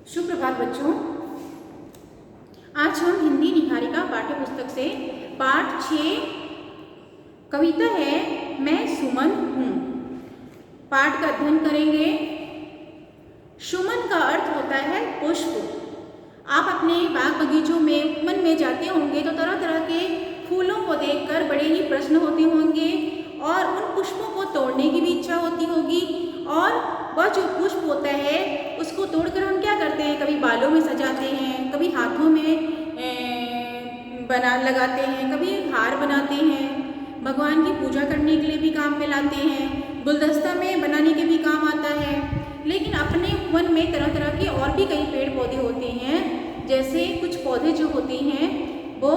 सुप्रभात बच्चों। आज हम हिंदी निहारिका पाठ्य पुस्तक से पाठ 6 कविता है मैं सुमन हूँ पाठ का अध्ययन करेंगे। सुमन का अर्थ होता है पुष्प। आप अपने बाग बगीचों में वन में जाते होंगे तो तरह तरह के फूलों को देखकर बड़े ही प्रसन्न होते होंगे और उन पुष्पों को तोड़ने की भी इच्छा होती होगी। और वह जो पुष्प होता है उसको तोड़कर हम क्या करते हैं, कभी बालों में सजाते हैं, कभी हाथों में लगाते हैं, कभी हार बनाते हैं, भगवान की पूजा करने के लिए भी काम में लाते हैं, गुलदस्ता में बनाने के भी काम आता है। लेकिन अपने वन में तरह तरह के और भी कई पेड़ पौधे होते हैं। जैसे कुछ पौधे जो होते हैं वो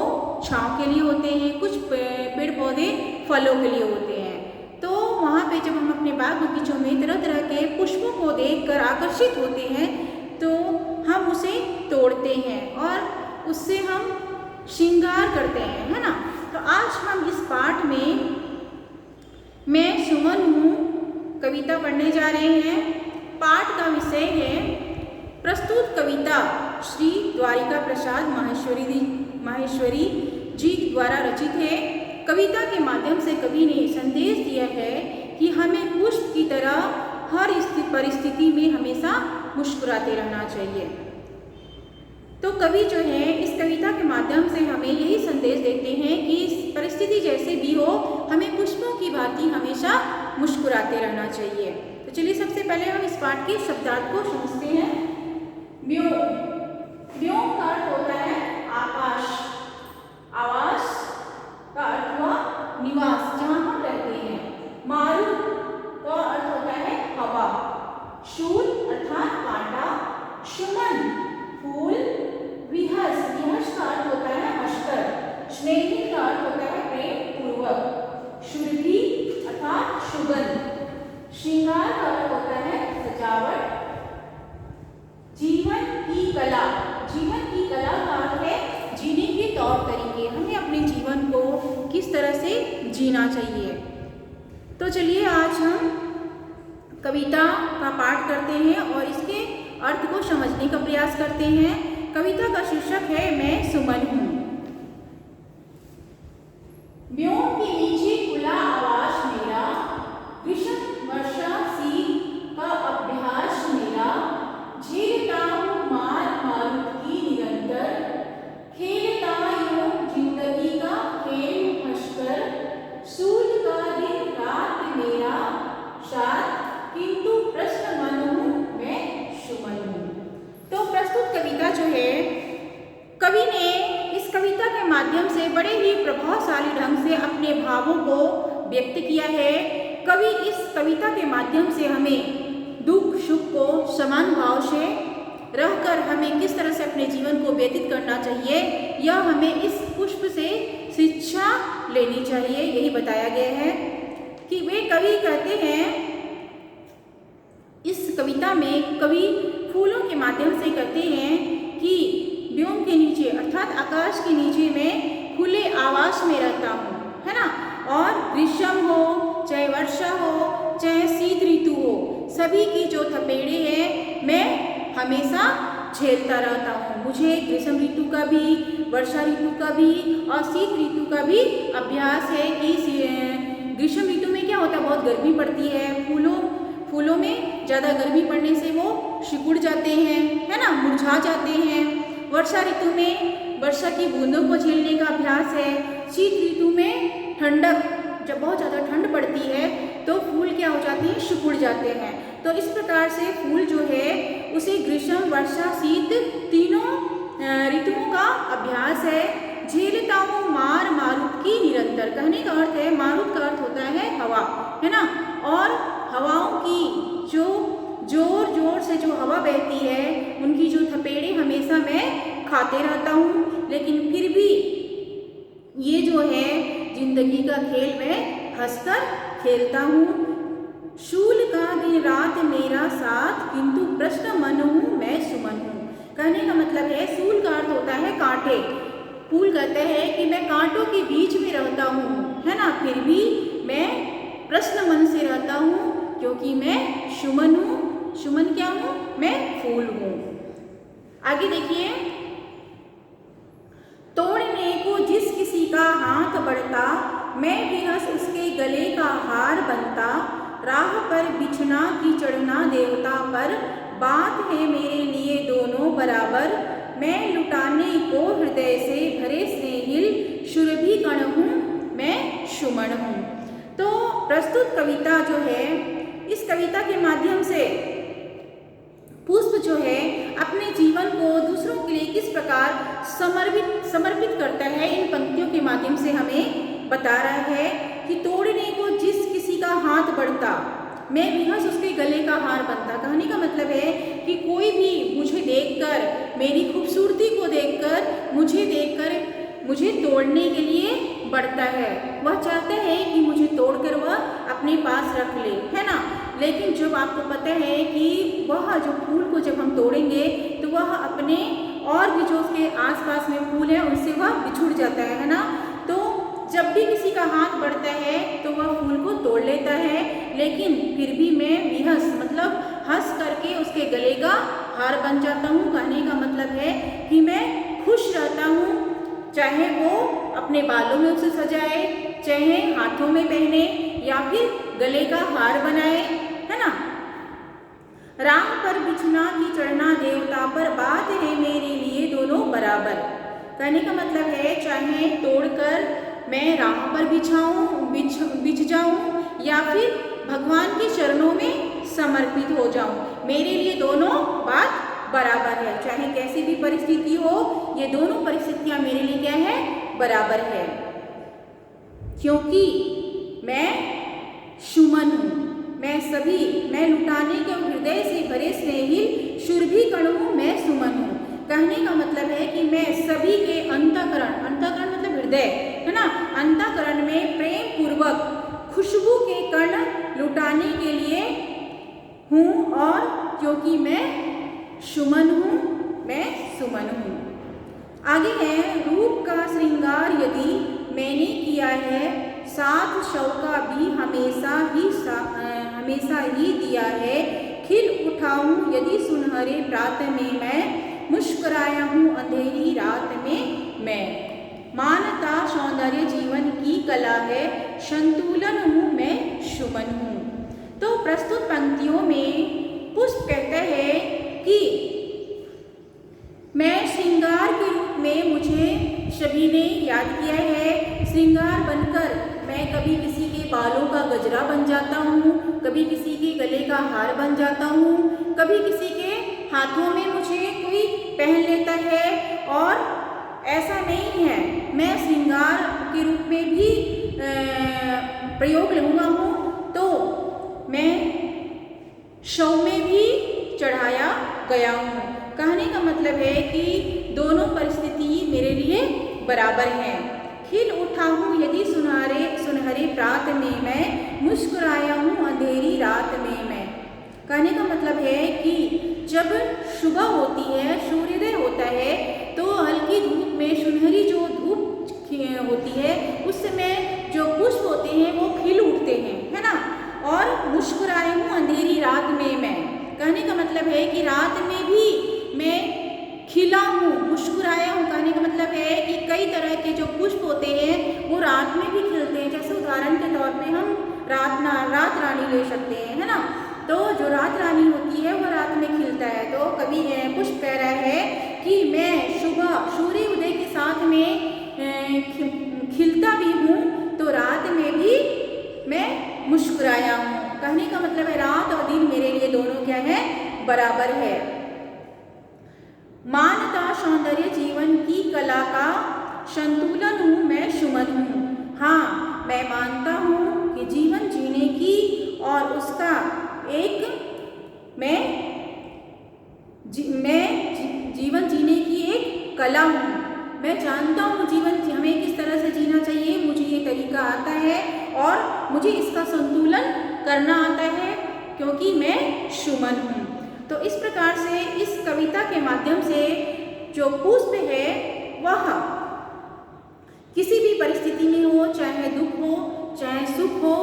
छांव के लिए होते हैं, कुछ पेड़ पौधे फलों के लिए होते हैं। तो वहाँ पे जब हम अपने बाग बगीचों में तरह तरह के पुष्पों को देखकर आकर्षित होते हैं तो हम उसे तोड़ते हैं और उससे हम श्रृंगार करते हैं, है ना। तो आज हम इस पाठ में मैं सुमन हूँ कविता पढ़ने जा रहे हैं। पाठ का विषय है प्रस्तुत कविता श्री द्वारिका प्रसाद माहेश्वरी जी द्वारा रचित है। कविता के माध्यम से कवि ने संदेश दिया है कि हमें पुष्प की तरह हर परिस्थिति में हमेशा मुस्कुराते रहना चाहिए। तो कवि जो है इस कविता के माध्यम से हमें यही संदेश देते हैं कि परिस्थिति जैसे भी हो हमें पुष्पों की भांति हमेशा मुस्कुराते रहना चाहिए। तो चलिए सबसे पहले हम इस पाठ के शब्दार्थ को समझते हैं। व्योम, व्योम का अर्थ होता है आकाश, आवास का अर्थ हुआ निवास जहाँ हम रहते हैं। मारुत का अर्थ होता है हवा, शूल अर्थात कांटा, सुमन फूल, विहस, विहस का अर्थ होता है हंसकर, स्नेही का अर्थ होता है प्रेम पूर्वक, सुरभि अर्थात सुगंध, श्रृंगार का अर्थ होता है सजावट, जीवन की कला, जीवन की कला का अर्थ है जीने के तौर तरीके, हमें अपने जीवन को किस तरह से जीना चाहिए। तो चलिए आज हम कविता का पाठ करते हैं और इसके अर्थ को समझने का प्रयास करते हैं। कविता का शीर्षक है मैं सुमन हूँ। व्योम के नीचे खुला आकाश मेरा, ग्रीष्म वर्षा शीत का अभ्यास मेरा, झेलता हूँ मार मारुत की निरंतर, खेलता यूं जिंदगी का खेल हंसकर, सूर्य का दिन रात मेरा साथ, किंतु प्रश्न मन हूँ मैं सुमन हूँ। तो प्रस्तुत कविता जो है कवि ने इस कविता के माध्यम से बड़े ही प्रभावशाली ढंग से अपने भावों को व्यक्त किया है। कवि इस कविता के माध्यम से हमें दुख सुख को समान भाव से रहकर हमें किस तरह से अपने जीवन को व्यतीत करना चाहिए, यह हमें इस पुष्प से शिक्षा लेनी चाहिए, यही बताया गया है। कि वे कवि कहते हैं इस कविता में कवि फूलों के माध्यम से कहते हैं कि व्योम के नीचे अर्थात आकाश के नीचे मैं खुले आवास में रहता हूँ, है ना। और ग्रीष्म हो चाहे वर्षा हो चाहे शीत ऋतु हो, सभी की जो थपेड़े हैं मैं हमेशा झेलता रहता हूँ। मुझे ग्रीष्म ऋतु का भी, वर्षा ऋतु का भी और शीत ऋतु का भी अभ्यास है कि ग्रीष्म ऋतु में क्या होता है, बहुत गर्मी पड़ती है, फूलों में ज़्यादा गर्मी पड़ने से वो सिकुड़ जाते हैं, है ना, मुरझा जाते हैं। वर्षा ऋतु में वर्षा की बूंदों को झेलने का अभ्यास है। शीत ऋतु में ठंडक, जब बहुत ज़्यादा ठंड पड़ती है तो फूल क्या हो जाते हैं, सिकुड़ जाते हैं। तो इस प्रकार से फूल जो है उसे ग्रीष्म वर्षा शीत तीनों ऋतुओं का अभ्यास है। झेलता हूँ मार मारुत की निरंतर, कहने का अर्थ है मारुत का अर्थ होता है हवा, है ना। और हवाओं की जो जोर जोर से जो हवा बहती है उनकी जो थपेड़े हमेशा मैं खाते रहता हूँ, लेकिन फिर भी ये जो है जिंदगी का खेल मैं हंसकर खेलता हूँ। शूल का दिन रात मेरा साथ, किंतु प्रश्न मन हूँ मैं सुमन हूँ। कहने का मतलब है शूल का अर्थ होता है कांटे। फूल कहते हैं कि मैं कांटों के बीच में रहता हूँ, है ना, फिर भी मैं प्रश्न मन से रहता हूँ क्योंकि मैं सुमन हूँ। सुमन क्या हूँ, मैं फूल हूँ। आगे देखिए, तोड़ने को जिस किसी का हाथ बढ़ता, मैं भी हंस उसके गले का हार बनता। राह पर बिछना की चढ़ना देवता पर, बात है मेरे लिए दोनों बराबर। मैं लुटाने को हृदय से भरे स्नेहिल, शूरभी कण हूँ मैं सुमन हूँ। तो प्रस्तुत कविता जो है, इस कविता के माध्यम से पुष्प जो है अपने जीवन को दूसरों के लिए किस प्रकार समर्पित करता है, इन पंक्तियों के माध्यम से हमें बता रहा है कि तोड़ने को जिस किसी का हाथ बढ़ता, मैं भी हंस उसके गले का हार बनता। कहने का मतलब है कि कोई भी मुझे देखकर, मेरी खूबसूरती को देखकर, मुझे तोड़ने के लिए बढ़ता है। वह चाहता है कि मुझे तोड़कर वह अपने पास रख ले, है ना। लेकिन जब आपको पता है कि वह जो फूल को जब हम तोड़ेंगे तो वह अपने और भी जो उसके आसपास में फूल है उनसे वह बिछुड़ जाता है ना। तो जब भी किसी का हाथ बढ़ता है तो वह फूल को तोड़ लेता है, लेकिन फिर भी मैं विहस मतलब हंस करके उसके गले का हार बन जाता हूँ। कहने का मतलब है कि मैं खुश रहता हूँ, चाहे वो अपने बालों में उसे सजाए, चाहे हाथों में पहने या फिर गले का हार बनाए, है ना। राह पर बिछना की चढ़ना देवता पर, बात है मेरे लिए दोनों बराबर। कहने का मतलब है चाहे तोड़कर मैं राह पर बिछ जाऊं या फिर भगवान के चरणों में समर्पित हो जाऊं, मेरे लिए दोनों बात बराबर है। चाहे कैसी भी परिस्थिति हो, ये दोनों परिस्थितियां मेरे लिए क्या है, बराबर है, क्योंकि मैं सुमन हूँ। मैं लुटाने के हृदय से भरे स्नेहिल, शूरभी कण हूँ मैं सुमन हूँ। कहने का मतलब है कि मैं सभी के अंतःकरण मतलब हृदय, है ना, अंतःकरण में प्रेम पूर्वक खुशबू के कण लुटाने के लिए हूँ, और क्योंकि मैं सुमन हूँ मैं सुमन हूँ। आगे है, रूप का श्रृंगार यदि मैंने किया है, साथ शव का भी हमेशा ही दिया है। खिल उठाऊं यदि सुनहरे प्रात में मैं, मुस्कुराया हूँ अंधेरी रात में मैं। मानता सौंदर्य जीवन की कला है, संतुलन हूँ मैं सुमन हूँ। तो प्रस्तुत पंक्तियों में पुष्प कहता है कि मैं श्रृंगार के रूप में मुझे सभी ने याद किया है। श्रृंगार बनकर मैं कभी किसी के बालों का गजरा बन जाता हूँ, कभी किसी के गले का हार बन जाता हूँ, कभी किसी के हाथों में मुझे कोई पहन लेता है। और ऐसा नहीं है, मैं श्रृंगार के रूप में भी प्रयोग लूँगा हूँ, तो मैं शव में भी चढ़ाया गया हूँ। कहने का मतलब है कि दोनों परिस्थिति मेरे लिए बराबर हैं। खिल उठा हूँ यदि सुनहरे प्रात में मैं, मुस्कुराया हूँ अंधेरी रात में मैं। कहने का मतलब है कि जब सुबह होती है, सूर्योदय होता है, तो हल्की धूप में सुनहरी जो धूप होती है उस समय जो पुष्प होते हैं वो खिल उठते हैं, है ना। और मुस्कुराया हूँ अंधेरी रात में मैं। कहने का मतलब है कि रात में भी मैं खिला हूँ, मुस्कुराया हूँ। कहने का मतलब है कि कई तरह के जो पुष्प होते हैं वो रात में भी खिलते हैं। जैसे उदाहरण के तौर पे हम रात रानी ले सकते हैं, है ना। तो जो रात रानी होती है वो रात में खिलता है। तो कभी पुष्प कह रहा है कि मैं सुबह सूर्य उदय के साथ में खिलता भी हूँ, तो रात में भी मैं मुस्कुराया हूँ। कहने का मतलब है रात और दिन मेरे लिए दोनों क्या है, बराबर है। मानता सौंदर्य जीवन की कला का, संतुलन हूँ मैं सुमन हूँ। हाँ, मैं मानता हूँ कि जीवन जीने की और उसका एक जीवन जीने की एक कला हूँ। मैं जानता हूँ जीवन हमें किस तरह से जीना चाहिए, मुझे ये तरीका आता है और मुझे इसका संतुलन करना आता है, क्योंकि मैं सुमन हूँ। तो इस प्रकार से इस कविता के माध्यम से जो पुष्प है वह किसी भी परिस्थिति में हो, चाहे दुख हो, चाहे सुख हो,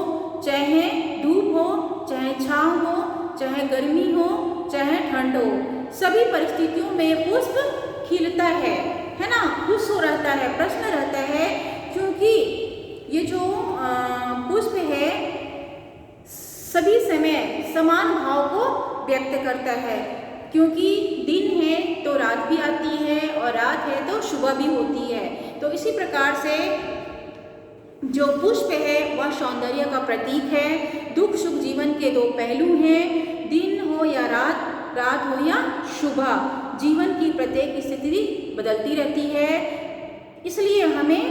चाहे धूप हो, चाहे छाँव हो, चाहे गर्मी हो, चाहे ठंड हो, सभी परिस्थितियों में पुष्प खिलता है ना, खुश हो रहता है, प्रसन्न रहता है, क्योंकि ये जो पुष्प है सभी समय समान भाव को व्यक्त करता है, क्योंकि दिन है तो रात भी आती है और रात है तो सुबह भी होती है। तो इसी प्रकार से जो पुष्प है वह सौंदर्य का प्रतीक है। दुख सुख जीवन के दो पहलू हैं, दिन हो या रात, रात हो या सुबह, जीवन की प्रत्येक स्थिति बदलती रहती है, इसलिए हमें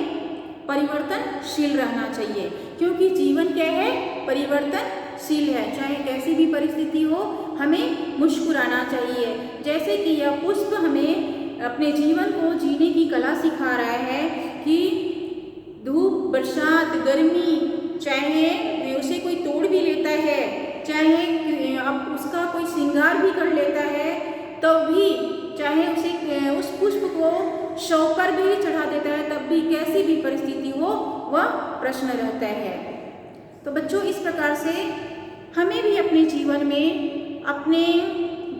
परिवर्तनशील रहना चाहिए, क्योंकि जीवन क्या है, परिवर्तनशील है। चाहे कैसी भी परिस्थिति हो हमें मुस्कुराना चाहिए। जैसे कि यह पुष्प हमें अपने जीवन को जीने की कला सिखा रहा है कि धूप, बरसात, गर्मी, चाहे उसे कोई तोड़ भी लेता है, चाहे अब उसका कोई श्रृंगार भी कर लेता है, तो भी चाहे उसे उस पुष्प को शव पर भी चढ़ा देता है, तब भी कैसी भी परिस्थिति हो वह प्रसन्न रहता है। तो बच्चों, इस प्रकार से हमें भी अपने जीवन में अपने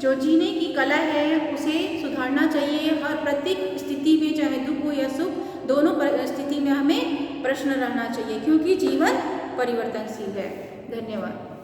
जो जीने की कला है उसे सुधारना चाहिए। हर प्रत्येक स्थिति में, चाहे दुख हो या सुख, दोनों स्थिति में हमें प्रसन्न रहना चाहिए, क्योंकि जीवन परिवर्तनशील है। धन्यवाद।